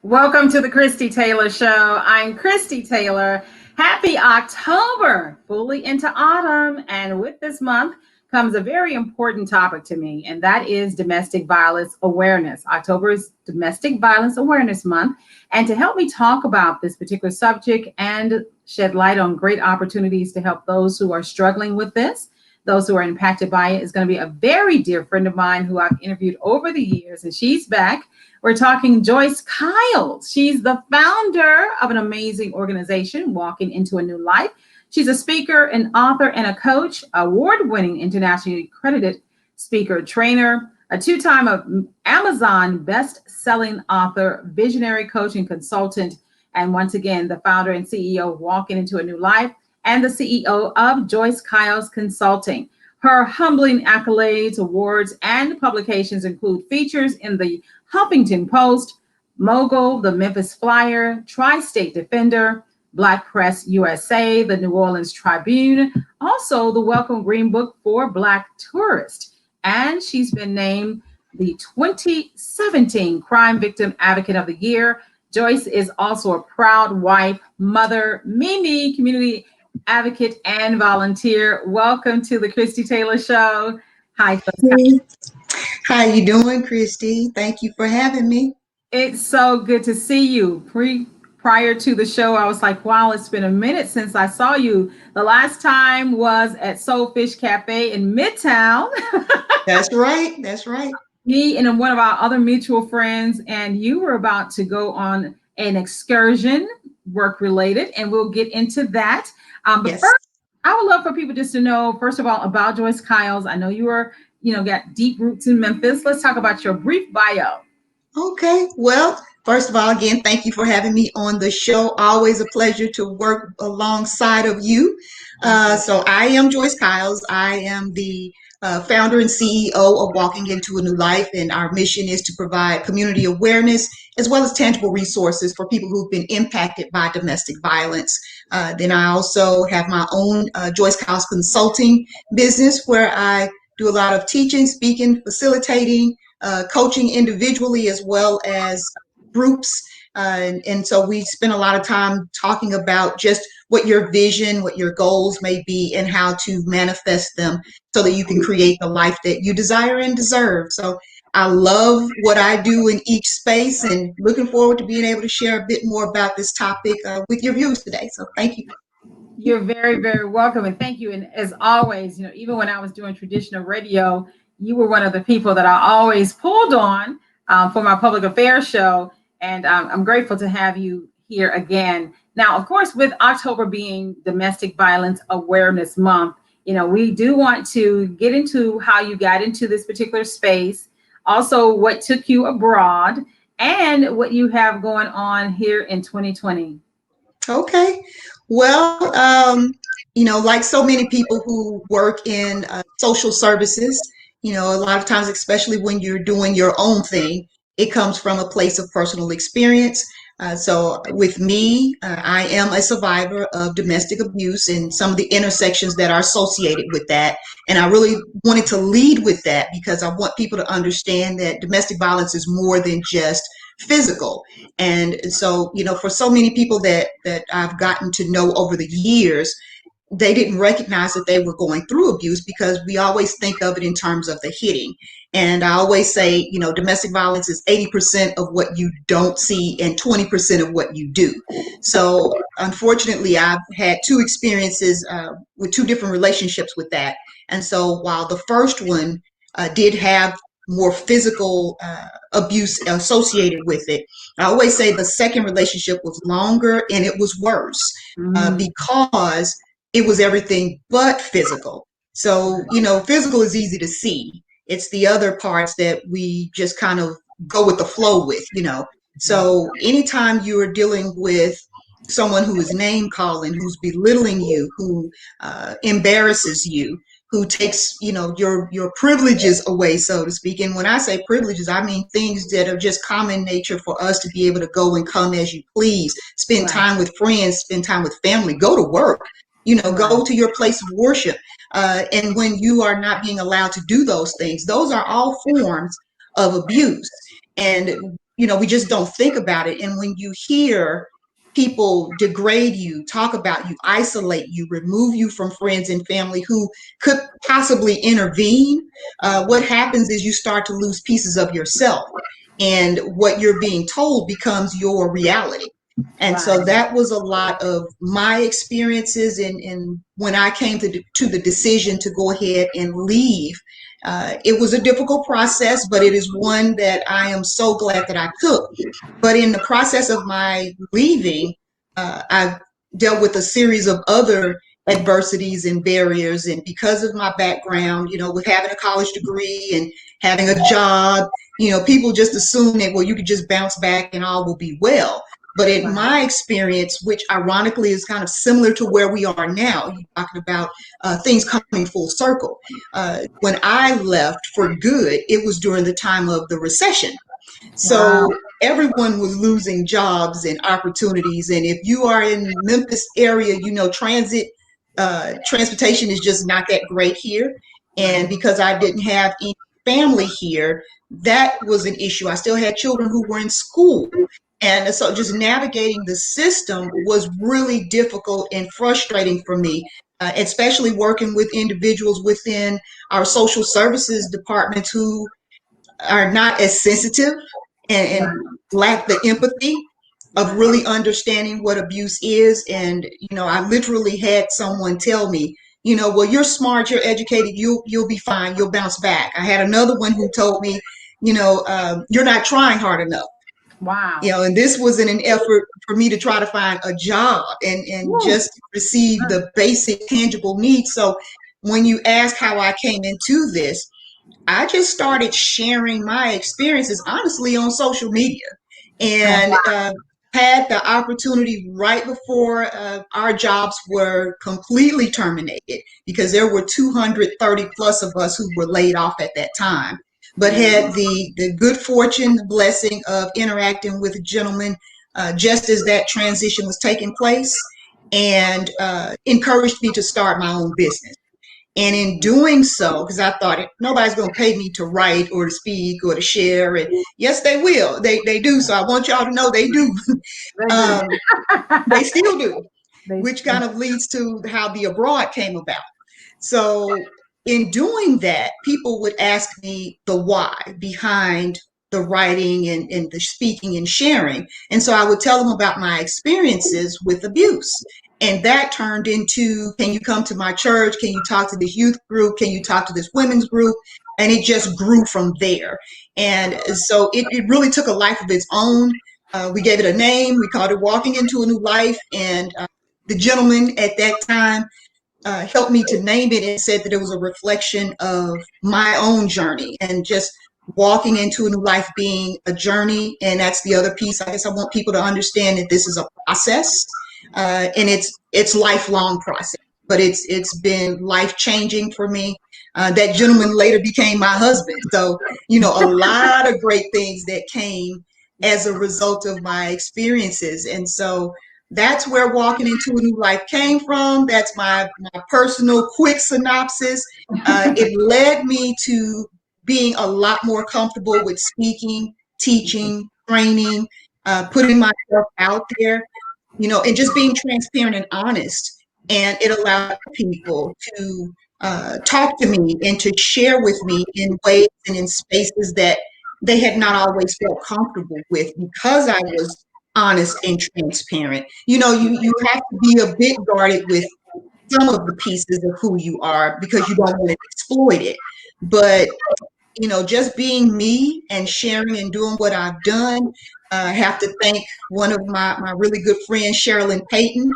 Welcome to the Christie Taylor Show. I'm Christie Taylor. Happy October, fully into autumn. And with this month comes a very important topic to me, and that is domestic violence awareness. October is Domestic Violence Awareness Month. And to help me talk about this particular subject and shed light on great opportunities to help those who are struggling with this, those who are impacted by it, is going to be a very dear friend of mine who I've interviewed over the years, and she's back. We're talking Joyce Kyles. She's the founder of an amazing organization, Walking into a New Life. She's a speaker, an author, and a coach, award-winning, internationally accredited speaker, trainer, a two-time Amazon best-selling author, visionary coach and consultant, and once again, the founder and CEO of Walking into a New Life and the CEO of Joyce Kyles Consulting. Her humbling accolades, awards, and publications include features in the Huffington Post, Mogul, the Memphis Flyer, Tri-State Defender, Black Press USA, the New Orleans Tribune, also the Welcome Green Book for Black Tourists. And she's been named the 2017 Crime Victim Advocate of the Year. Joyce is also a proud wife, mother, Mimi, community advocate, and volunteer. Welcome to the Christie Taylor Show. Hi. Hey. How you doing, Christy? Thank you for having me. It's so good to see you. Prior to the show, I was like, wow, it's been a minute since I saw you. The last time was at Soulfish Cafe in Midtown. That's right. That's right. Me and one of our other mutual friends, and you were about to go on an excursion, work related, and we'll get into that. But Yes. first, I would love for people just to know, first of all, about Joyce Kyles. I know you are, got deep roots in Memphis. Let's talk about your brief bio. Okay. Well, first of all, again, thank you for having me on the show. Always a pleasure to work alongside of you. So I am Joyce Kyles. I am the founder and CEO of Walking into a New Life, and our mission is to provide community awareness as well as tangible resources for people who've been impacted by domestic violence. Then I also have my own Joyce Kyles Consulting business, where I do a lot of teaching, speaking, facilitating, coaching individually as well as groups. And so we spend a lot of time talking about just what your vision, what your goals may be, and how to manifest them so that you can create the life that you desire and deserve. So I love what I do in each space, and looking forward to being able to share a bit more about this topic with your viewers today. So thank you. You're very, very welcome. And thank you. And as always, even when I was doing traditional radio, you were one of the people that I always pulled on for my public affairs show. And I'm grateful to have you here again. Now, of course, with October being Domestic Violence Awareness Month, we do want to get into how you got into this particular space, also what took you abroad, and what you have going on here in 2020. Okay. Well, like so many people who work in social services, a lot of times, especially when you're doing your own thing, it comes from a place of personal experience. So with me, I am a survivor of domestic abuse and some of the intersections that are associated with that. And I really wanted to lead with that because I want people to understand that domestic violence is more than just physical. And so, for so many people that I've gotten to know over the years, they didn't recognize that they were going through abuse because we always think of it in terms of the hitting. And I always say, domestic violence is 80% of what you don't see and 20% of what you do. So unfortunately, I've had two experiences with two different relationships with that. And so while the first one did have more physical abuse associated with it, I always say the second relationship was longer and it was worse because it was everything but physical. So, physical is easy to see. It's the other parts that we just kind of go with the flow with. So anytime you're dealing with someone who is name calling, who's belittling you, who embarrasses you, who takes, your privileges away, so to speak. And when I say privileges, I mean things that are just common nature for us to be able to go and come as you please, spend time with friends, spend time with family, go to work, go to your place of worship. And when you are not being allowed to do those things, those are all forms of abuse. And we just don't think about it. And when you hear people degrade you, talk about you, isolate you, remove you from friends and family who could possibly intervene, what happens is you start to lose pieces of yourself. And what you're being told becomes your reality. And so Right. that was a lot of my experiences. And when I came to the decision to go ahead and leave, it was a difficult process, but it is one that I am so glad that I took. But in the process of my leaving, I've dealt with a series of other adversities and barriers. And because of my background, with having a college degree and having a job, people just assume that, well, you could just bounce back and all will be well. But in Right. my experience, which ironically is kind of similar to where we are now, you're talking about things coming full circle. When I left for good, it was during the time of the recession. Wow. So everyone was losing jobs and opportunities. And if you are in Memphis area, transportation is just not that great here. And Right. because I didn't have any family here, that was an issue. I still had children who were in school. And so just navigating the system was really difficult and frustrating for me, especially working with individuals within our social services departments who are not as sensitive and Right. lack the empathy of Right. really understanding what abuse is. And I literally had someone tell me, well, you're smart, you're educated, you'll be fine, you'll bounce back. I had another one who told me, you're not trying hard enough. Wow. And this was in an effort for me to try to find a job and Woo. just receive the basic tangible needs. So when you ask how I came into this, I just started sharing my experiences honestly on social media, Oh, and had the opportunity right before our jobs were completely terminated, because there were 230 plus of us who were laid off at that time, but wow. had the good fortune, the blessing of interacting with a gentleman just as that transition was taking place, and encouraged me to start my own business. And in doing so, because I thought nobody's going to pay me to write or to speak or to share, and yes, they will. They do. So I want y'all to know they do. They do. um, they still do, They, which kind of leads to how the abroad came about. So in doing that, people would ask me the why behind the writing and the speaking and sharing. And so I would tell them about my experiences with abuse. And that turned into, can you come to my church? Can you talk to this youth group? Can you talk to this women's group? And it just grew from there. And so it really took a life of its own. We gave it a name. We called it Walking into a New Life. And the gentleman at that time helped me to name it, and said that it was a reflection of my own journey and just walking into a new life being a journey. And that's the other piece. I guess I want people to understand that this is a process, and it's lifelong process, but it's been life changing for me. That gentleman later became my husband. So, a lot of great things that came as a result of my experiences. And so that's where Walking into a New Life came from. That's my personal quick synopsis. It led me to being a lot more comfortable with speaking, teaching, training, putting myself out there, and just being transparent and honest. And it allowed people to talk to me and to share with me in ways and in spaces that they had not always felt comfortable with, because I was honest and transparent. You have to be a bit guarded with some of the pieces of who you are because you don't want to exploit it. But just being me and sharing and doing what I've done. I have to thank one of my really good friends, Sherilyn Payton,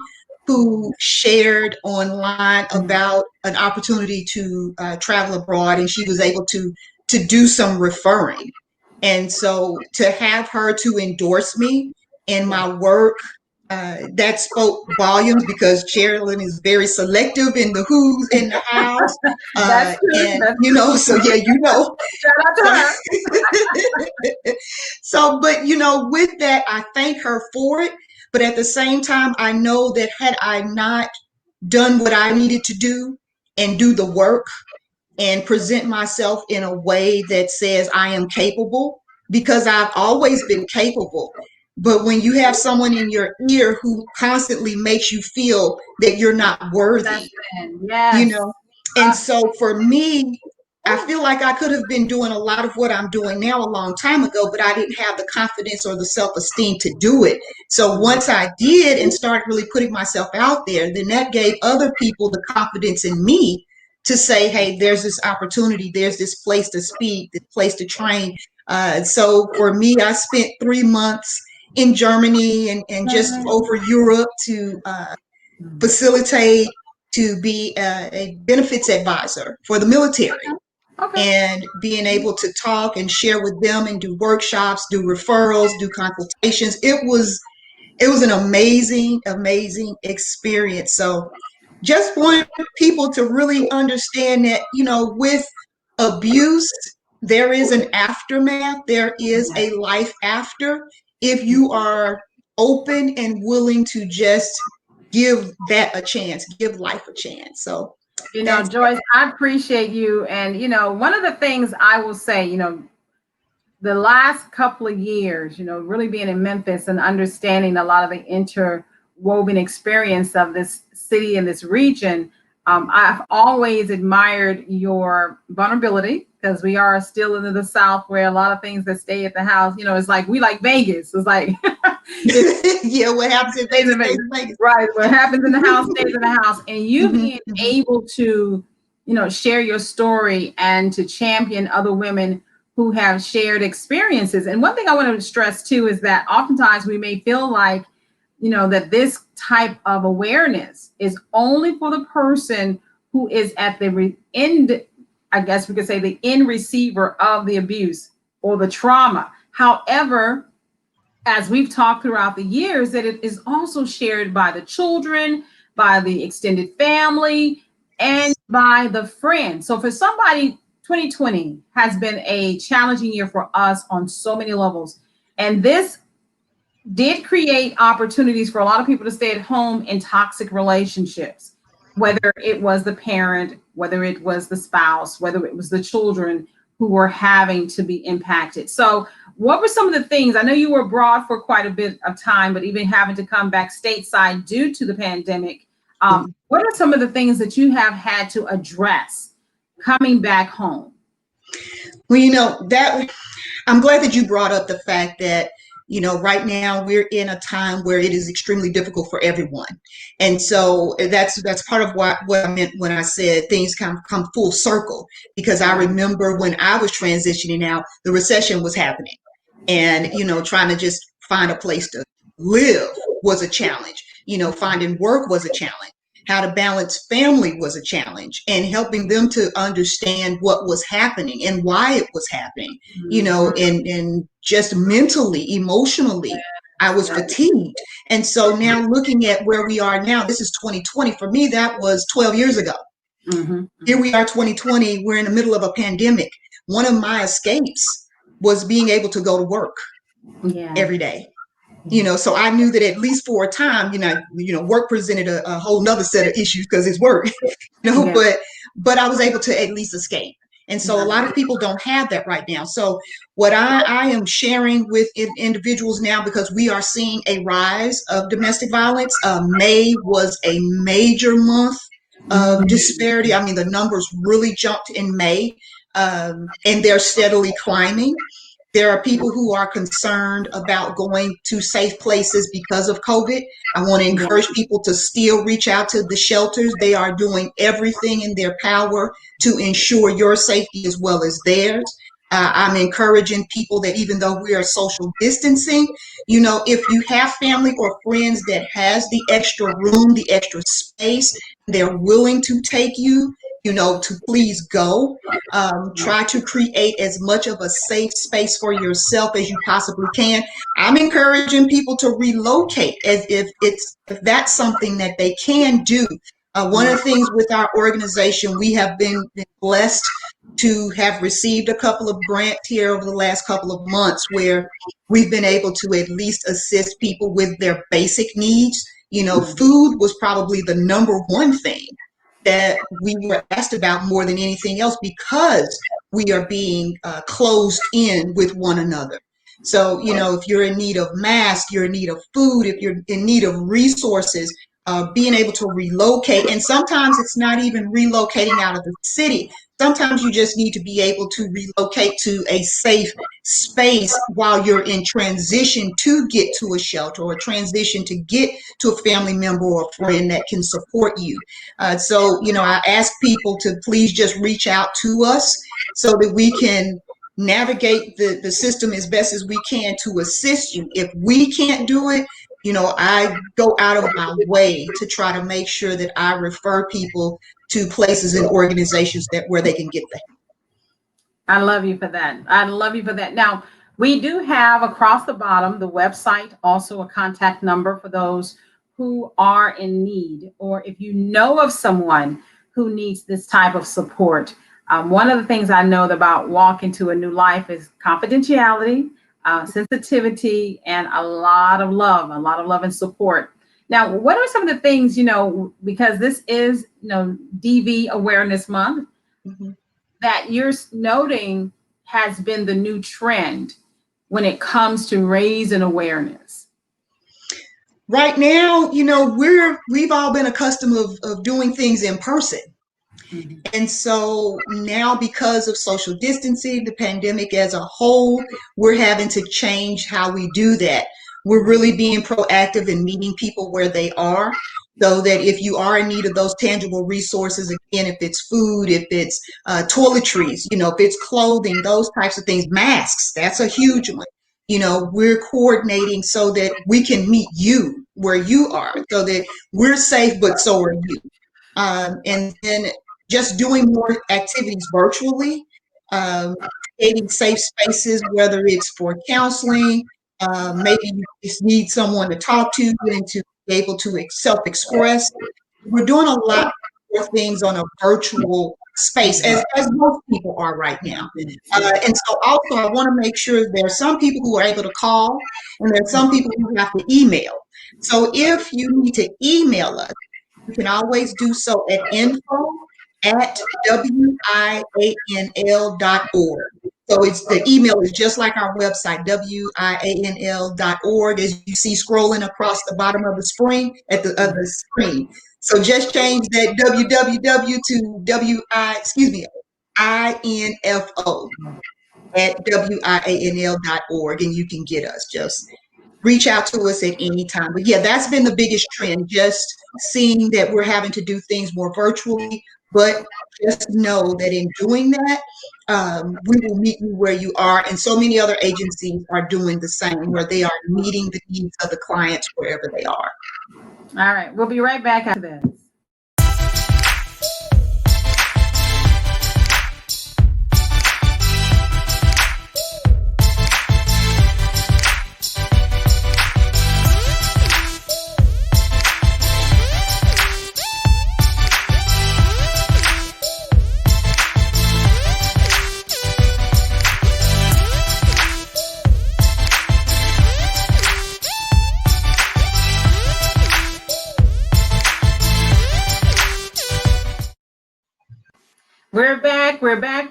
who shared online about an opportunity to travel abroad, and she was able to do some referring. And so to have her to endorse me in Yeah. my work, that spoke volumes, because Sherilyn is very selective in the who's in the house. That's true. And That's so yeah, shout out to so, her. but with that, I thank her for it. But at the same time, I know that had I not done what I needed to do and do the work and present myself in a way that says I am capable, because I've always been capable. But when you have someone in your ear who constantly makes you feel that you're not That's worthy, it. you Yes. know. And so for me, I Ooh. feel like I could have been doing a lot of what I'm doing now a long time ago, but I didn't have the confidence or the self-esteem to do it. So once I did and started really putting myself out there, then that gave other people the confidence in me to say, hey, there's this opportunity, there's this place to speak, this place to train. So for me, I spent 3 months in Germany and just over Europe to facilitate, to be a benefits advisor for the military, Okay. and being able to talk and share with them and do workshops, do referrals, do consultations. It was an amazing experience. So just want people to really understand that, with abuse, there is an aftermath, there is a life after, if you are open and willing to just give that a chance, give life a chance. So that's Joyce, I appreciate you. And, one of the things I will say, the last couple of years, really being in Memphis and understanding a lot of the interwoven experience of this city and this region, I've always admired your vulnerability, because we are still in the South, where a lot of things that stay at the house, it's like we like Vegas. It's like yeah, what happens in Vegas stays in Vegas. Right. What happens in the house stays in the house. And you Mhm, being able to, share your story and to champion other women who have shared experiences. And one thing I want to stress too is that oftentimes we may feel like, that this type of awareness is only for the person who is at the end, I guess we could say the end receiver of the abuse or the trauma. However, as we've talked throughout the years, that it is also shared by the children, by the extended family, and by the friends. So for somebody, 2020 has been a challenging year for us on so many levels. And this did create opportunities for a lot of people to stay at home in toxic relationships, whether it was the parent, whether it was the spouse, whether it was the children who were having to be impacted. So what were some of the things? I know you were abroad for quite a bit of time, but even having to come back stateside due to the pandemic, mhm. what are some of the things that you have had to address coming back home? Well, that I'm glad that you brought up the fact that, right now we're in a time where it is extremely difficult for everyone. And so that's part of what I meant when I said things come full circle, because I remember when I was transitioning out, the recession was happening. And, trying to just find a place to live was a challenge. Finding work was a challenge. How to balance family was a challenge, and helping them to understand what was happening and why it was happening, and just mentally, emotionally, I was fatigued. And so now looking at where we are now, this is 2020. For me, that was 12 years ago. Mm-hmm. Here we are, 2020, we're in the middle of a pandemic. One of my escapes was being able to go to work Yeah. every day. So I knew that at least for a time, work presented a whole nother set of issues because it's work, Yeah. but I was able to at least escape. And so a lot of people don't have that right now. So what I am sharing with individuals now, because we are seeing a rise of domestic violence. May was a major month of disparity. I mean, the numbers really jumped in May, and they're steadily climbing. There are people who are concerned about going to safe places because of COVID. I want to Yeah. encourage people to still reach out to the shelters. They are doing everything in their power to ensure your safety as well as theirs. I'm encouraging people that even though we are social distancing, if you have family or friends that has the extra room, the extra space, they're willing to take you, to please go. Try to create as much of a safe space for yourself as you possibly can. I'm encouraging people to relocate as if that's something that they can do. One of the things with our organization, we have been blessed to have received a couple of grants here over the last couple of months, where we've been able to at least assist people with their basic needs. Food was probably the number one thing that we were asked about more than anything else, because we are being closed in with one another. So, if you're in need of masks, you're in need of food, if you're in need of resources, being able to relocate. And sometimes it's not even relocating out of the city. Sometimes you just need to be able to relocate to a safe space while you're in transition to get to a shelter, or transition to get to a family member or a friend that can support you. So, I ask people to please just reach out to us so that we can navigate the system as best as we can to assist you. If we can't do it, I go out of my way to try to make sure that I refer people to places and organizations where they can get the help. I love you for that. I love you for that. Now, we do have across the bottom the website, also a contact number for those who are in need, or if you know of someone who needs this type of support. One of the things I know about Walk Into a New Life is confidentiality, sensitivity, and a lot of love and support. Now, what are some of the things, because this is, DV Awareness Month, Mm-hmm. that you're noting has been the new trend when it comes to raising awareness? Right now, we've all been accustomed of doing things in person. Mm-hmm. And so now, because of social distancing, the pandemic as a whole, we're having to change how we do that. We're really being proactive in meeting people where they are, so that if you are in need of those tangible resources, again, if it's food, if it's toiletries, if it's clothing, those types of things, masks, that's a huge one. We're coordinating so that we can meet you where you are, so that we're safe, but so are you. And then just doing more activities virtually, um, creating safe spaces, whether it's for counseling, maybe you just need someone to talk to and to be able to self-express. We're doing a lot more things on a virtual space, as most people are right now. And so also, I want to make sure there are some people who are able to call, and there are some people who have to email. So if you need to email us, you can always do so at info@winl.org. So the email is just like our website, winl.org, as you see scrolling across the bottom of the screen screen. So just change that www to info at winl.org, and you can get us. Just reach out to us at any time. But yeah, that's been the biggest trend, just seeing that we're having to do things more virtually. But just know that in doing that, we will meet you where you are. And so many other agencies are doing the same, where they are meeting the needs of the clients wherever they are. All right, we'll be right back after this.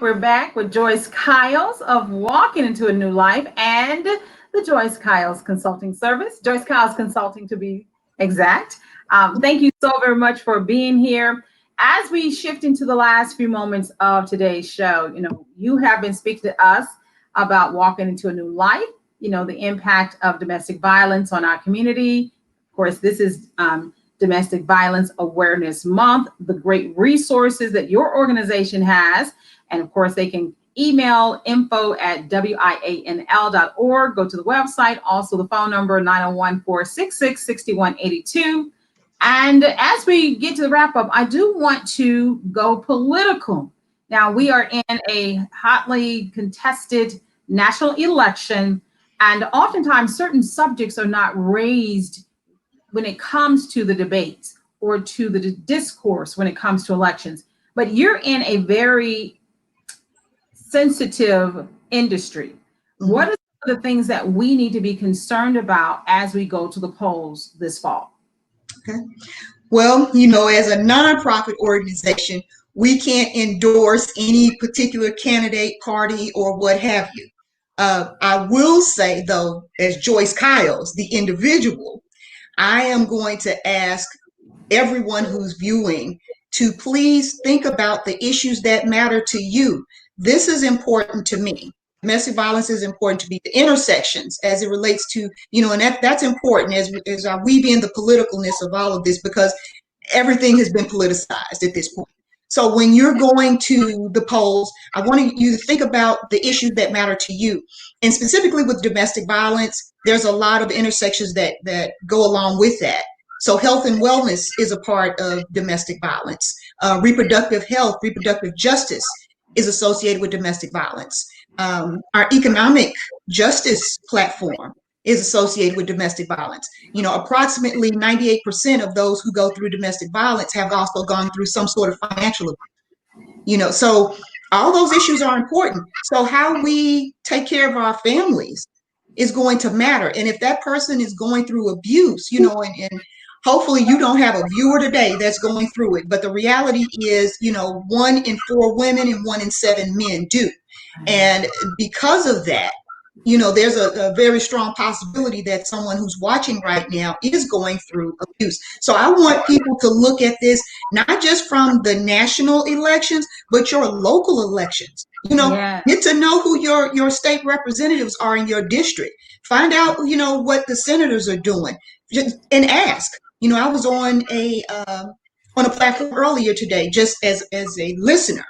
We're back with Joyce Kyles of Walking Into a New Life and the Joyce Kyles Consulting Service, Joyce Kyles Consulting to be exact. Thank you so very much for being here. As we shift into the last few moments of today's show, you have been speaking to us about walking into a new life, the impact of domestic violence on our community. Of course, this is Domestic Violence Awareness Month, the great resources that your organization has. And of course, they can email info@winl.org, go to the website, also the phone number 901-466-6182. And as we get to the wrap up, I do want to go political. Now, we are in a hotly contested national election, and oftentimes certain subjects are not raised when it comes to the debates or to the discourse when it comes to elections. But you're in a very sensitive industry. Mm-hmm. What are the things that we need to be concerned about as we go to the polls this fall? Okay. Well, as a nonprofit organization, We can't endorse any particular candidate, party, or what have you. I will say, though, as Joyce Kyles, the individual, I am going to ask everyone who's viewing to please think about the issues that matter to you. This is important to me. Domestic violence is important to me. The intersections as it relates to, and that's important as I weave in the politicalness of all of this, because everything has been politicized at this point. So when you're going to the polls, I want you to think about the issues that matter to you. And specifically with domestic violence, there's a lot of intersections that go along with that. So health and wellness is a part of domestic violence. Reproductive health, reproductive justice is associated with domestic violence. Our economic justice platform is associated with domestic violence. Approximately 98% of those who go through domestic violence have also gone through some sort of financial abuse. So all those issues are important. So how we take care of our families is going to matter. And if that person is going through abuse, and hopefully you don't have a viewer today that's going through it. But the reality is, 1 in 4 women and 1 in 7 men do. And because of that, there's a very strong possibility that someone who's watching right now is going through abuse. So I want people to look at this, not just from the national elections, but your local elections. Get to know who your state representatives are in your district. Find out, what the senators are doing, and ask. I was on a platform earlier today, just as a listener,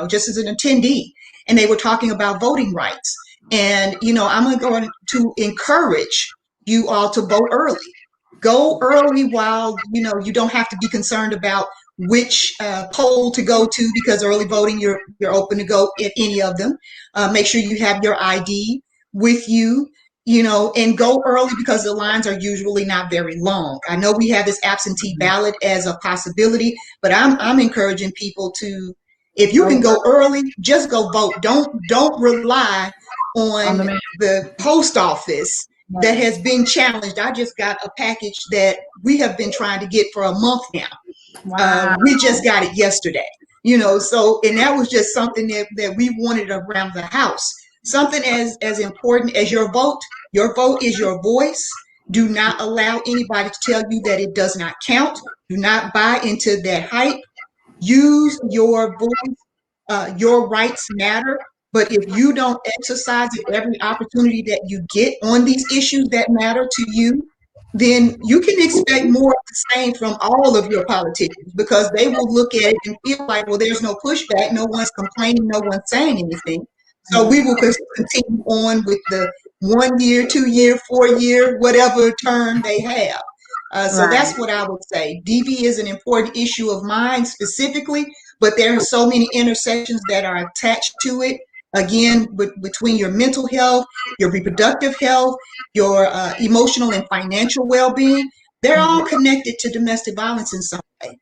just as an attendee, and they were talking about voting rights. And, I'm going to encourage you all to vote early. Go early while, you don't have to be concerned about which poll to go to, because early voting, you're open to go at any of them. Make sure you have your ID with you, and go early, because the lines are usually not very long. I know we have this absentee ballot as a possibility, but I'm encouraging people to, if you can go early, just go vote. Don't rely on the post office that has been challenged. I just got a package that we have been trying to get for a month now. Wow. We just got it yesterday, so, and that was just something that we wanted around the house. Something as important as your vote. Your vote is your voice. Do not allow anybody to tell you that it does not count. Do not buy into that hype. Use your voice. Your rights matter. But if you don't exercise it every opportunity that you get on these issues that matter to you, then you can expect more of the same from all of your politicians, because they will look at it and feel like, well, there's no pushback, no one's complaining, no one's saying anything. So we will continue on with the 1 year, 2 year, 4 year, whatever term they have. So that's what I would say. DV is an important issue of mine specifically, but there are so many intersections that are attached to it. Again, between your mental health, your reproductive health, your emotional and financial well-being, they're all connected to domestic violence in some way.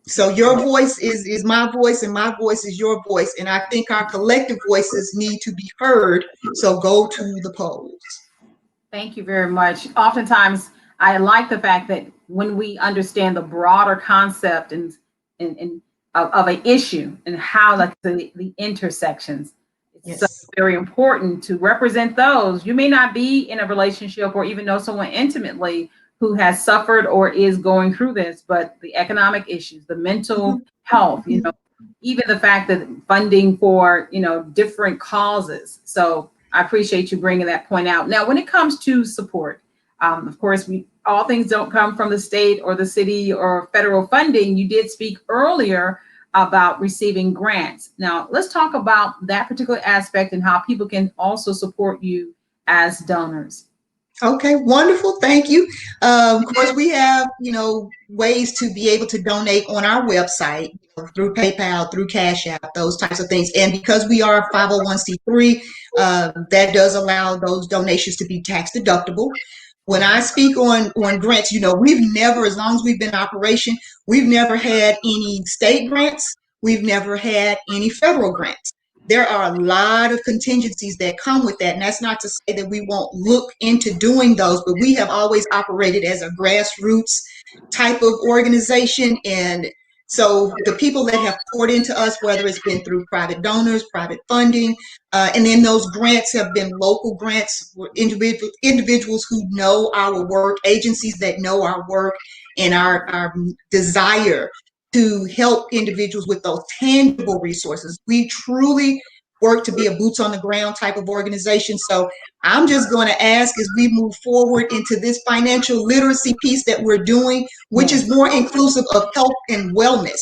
So your voice is my voice, and my voice is your voice. And I think our collective voices need to be heard. So go to the polls. Thank you very much. Oftentimes, I like the fact that when we understand the broader concept and of an issue and how the intersections, it's so very important to represent those. You may not be in a relationship or even know someone intimately who has suffered or is going through this, but the economic issues, the mental health, even the fact that funding for, different causes. So I appreciate you bringing that point out. Now, when it comes to support, of course, all things don't come from the state or the city or federal funding. You did speak earlier about receiving grants. Now, let's talk about that particular aspect and how people can also support you as donors. Okay, wonderful. Thank you. Of course, we have, ways to be able to donate on our website, through PayPal, through Cash App, those types of things. And because we are a 501c3, that does allow those donations to be tax deductible. When I speak on grants, we've never, as long as we've been in operation, we've never had any state grants. We've never had any federal grants. There are a lot of contingencies that come with that. And that's not to say that we won't look into doing those, but we have always operated as a grassroots type of organization. And So the people that have poured into us, whether it's been through private donors, private funding, and then those grants have been local grants, individuals who know our work, agencies that know our work and our desire to help individuals with those tangible resources. We truly work to be a boots on the ground type of organization. So I'm just going to ask as we move forward into this financial literacy piece that we're doing, which is more inclusive of health and wellness,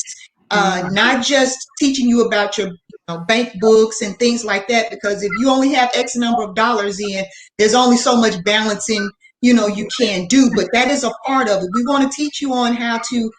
not just teaching you about your bank books and things like that, because if you only have X number of dollars in, there's only so much balancing, you can do, but that is a part of it. We want to teach you on how to,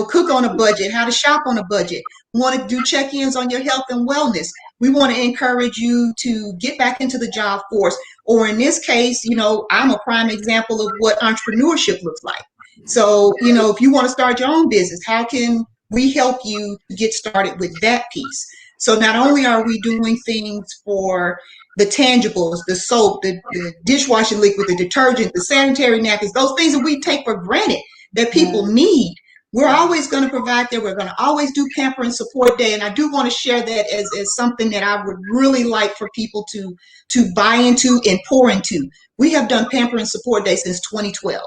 cook on a budget, how to shop on a budget. We want to do check-ins on your health and wellness. We want to encourage you to get back into the job force. Or in this case, I'm a prime example of what entrepreneurship looks like. So, if you want to start your own business, how can we help you get started with that piece? So not only are we doing things for the tangibles, the soap, the dishwashing liquid, the detergent, the sanitary napkins, those things that we take for granted that people need, we're always going to provide that. We're going to always do Pamper and Support Day. And I do want to share that as something that I would really like for people to buy into and pour into. We have done Pamper and Support Day since 2012.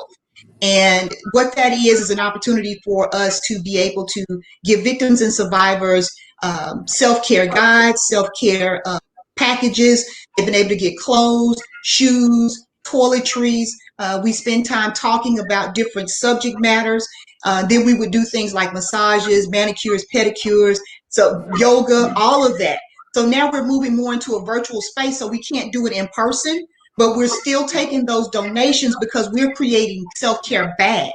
And what that is an opportunity for us to be able to give victims and survivors self-care guides, self-care packages. They've been able to get clothes, shoes, toiletries. We spend time talking about different subject matters. Then we would do things like massages, manicures, pedicures, so yoga, all of that. So now we're moving more into a virtual space, so we can't do it in person, but we're still taking those donations because we're creating self-care bags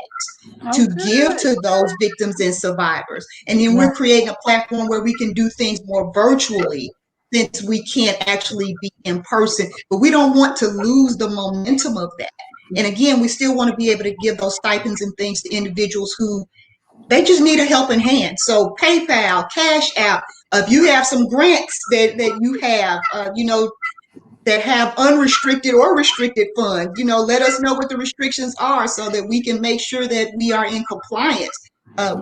to give to those victims and survivors. And then we're creating a platform where we can do things more virtually since we can't actually be in person. But we don't want to lose the momentum of that. And again, we still want to be able to give those stipends and things to individuals who they just need a helping hand. So PayPal, Cash App, if you have some grants that you have, that have unrestricted or restricted funds, let us know what the restrictions are so that we can make sure that we are in compliance.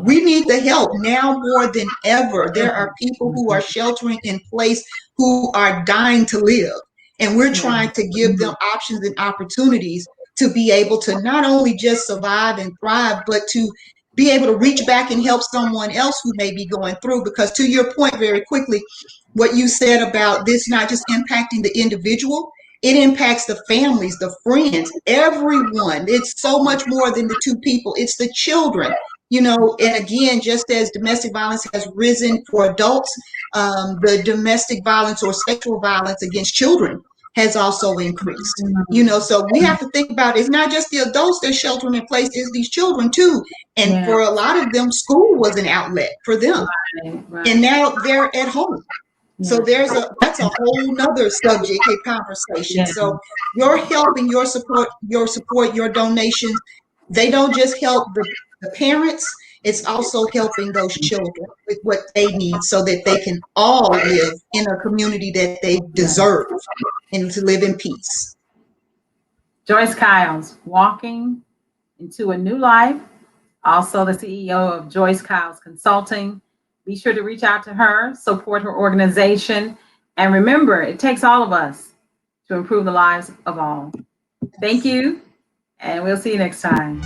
We need the help now more than ever. There are people who are sheltering in place who are dying to live, and we're trying to give them options and opportunities to be able to not only just survive and thrive, but to be able to reach back and help someone else who may be going through. Because to your point very quickly, what you said about this not just impacting the individual, it impacts the families, the friends, everyone. It's so much more than the two people. It's the children, and again, just as domestic violence has risen for adults, the domestic violence or sexual violence against children has also increased. So we have to think about it's not just the adults that sheltering in place, it's these children too. And for a lot of them, school was an outlet for them. And now they're at home. So that's a whole nother subject and conversation. So your help and your support, your donations, they don't just help the parents, it's also helping those children with what they need so that they can all live in a community that they deserve and to live in peace. Joyce Kyles, walking into a new life, also the CEO of Joyce Kyles Consulting. Be sure to reach out to her, support her organization, and remember, it takes all of us to improve the lives of all. Thank you, and we'll see you next time.